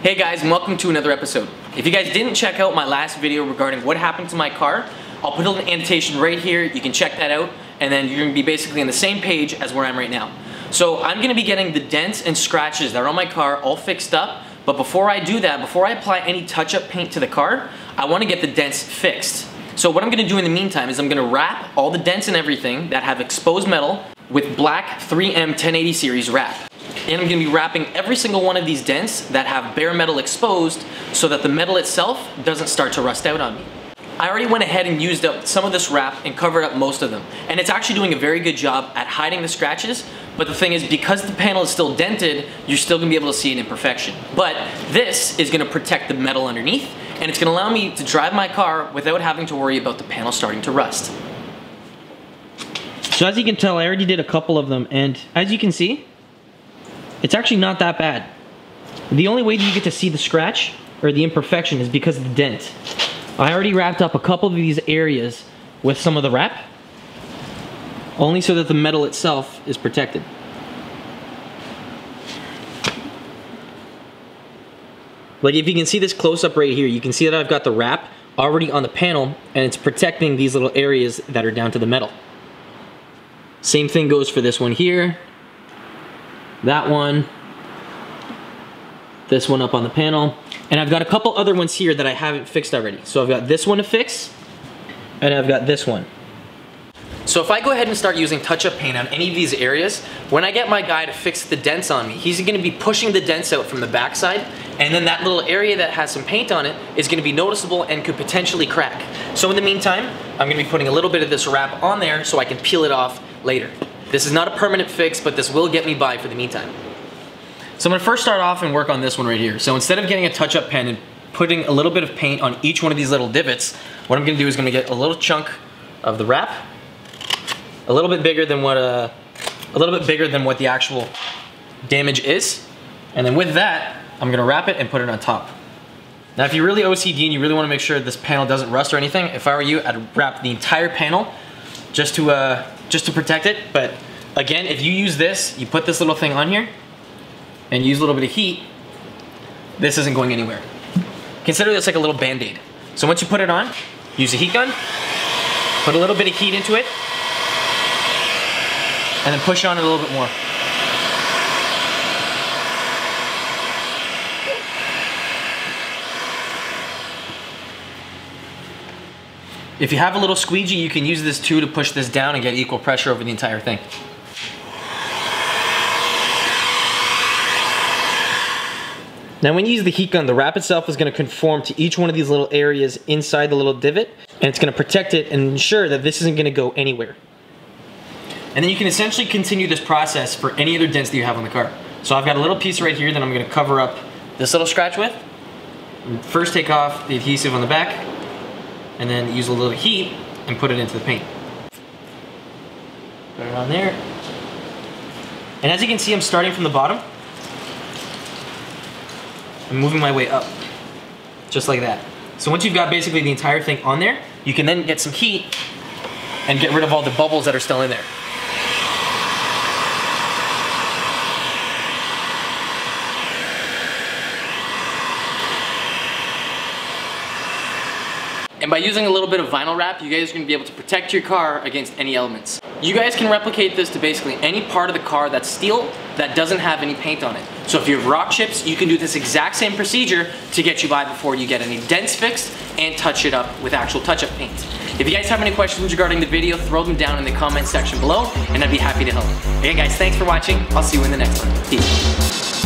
Hey guys, and welcome to another episode. If you guys didn't check out my last video regarding what happened to my car, I'll put an annotation right here. You can check that out, and then you're gonna be basically on the same page as where I'm right now. So I'm gonna be getting the dents and scratches that are on my car all fixed up, but before I do that, before I apply any touch-up paint to the car, I wanna get the dents fixed. So what I'm gonna do in the meantime is I'm gonna wrap all the dents and everything that have exposed metal with black 3M 1080 series wrap. And I'm gonna be wrapping every single one of these dents that have bare metal exposed so that the metal itself doesn't start to rust out on me. I already went ahead and used up some of this wrap and covered up most of them. And it's actually doing a very good job at hiding the scratches, but the thing is, because the panel is still dented, you're still gonna be able to see an imperfection. But this is gonna protect the metal underneath, and it's gonna allow me to drive my car without having to worry about the panel starting to rust. So as you can tell, I already did a couple of them, and as you can see, it's actually not that bad. The only way that you get to see the scratch or the imperfection is because of the dent. I already wrapped up a couple of these areas with some of the wrap, only so that the metal itself is protected. Like if you can see this close up right here, you can see that I've got the wrap already on the panel and it's protecting these little areas that are down to the metal. Same thing goes for this one here, that one, this one up on the panel, and I've got a couple other ones here that I haven't fixed already. So I've got this one to fix, and I've got this one. So if I go ahead and start using touch-up paint on any of these areas, when I get my guy to fix the dents on me, he's gonna be pushing the dents out from the backside, and then that little area that has some paint on it is gonna be noticeable and could potentially crack. So in the meantime, I'm gonna be putting a little bit of this wrap on there so I can peel it off later. This is not a permanent fix, but this will get me by for the meantime. So I'm gonna first start off and work on this one right here. So instead of getting a touch-up pen and putting a little bit of paint on each one of these little divots, what I'm gonna do is gonna get a little chunk of the wrap, a little bit bigger than what the actual damage is, and then with that, I'm gonna wrap it and put it on top. Now, if you're really OCD and you really wanna make sure this panel doesn't rust or anything, if I were you, I'd wrap the entire panel just to protect it. But again, if you use this, you put this little thing on here and use a little bit of heat, this isn't going anywhere. Consider this like a little Band-Aid. So once you put it on, use a heat gun, put a little bit of heat into it, and then push on it a little bit more. If you have a little squeegee, you can use this too to push this down and get equal pressure over the entire thing. Now when you use the heat gun, the wrap itself is going to conform to each one of these little areas inside the little divot, and it's going to protect it and ensure that this isn't going to go anywhere. And then you can essentially continue this process for any other dents that you have on the car. So I've got a little piece right here that I'm going to cover up this little scratch with. First take off the adhesive on the back, and then use a little heat and put it into the paint. Put it on there. And as you can see, I'm starting from the bottom. I'm moving my way up, just like that. So once you've got basically the entire thing on there, you can then get some heat and get rid of all the bubbles that are still in there. And by using a little bit of vinyl wrap, you guys are gonna be able to protect your car against any elements. You guys can replicate this to basically any part of the car that's steel that doesn't have any paint on it. So if you have rock chips, you can do this exact same procedure to get you by before you get any dents fixed and touch it up with actual touch-up paint. If you guys have any questions regarding the video, throw them down in the comment section below and I'd be happy to help. Again guys, thanks for watching. I'll see you in the next one. Peace.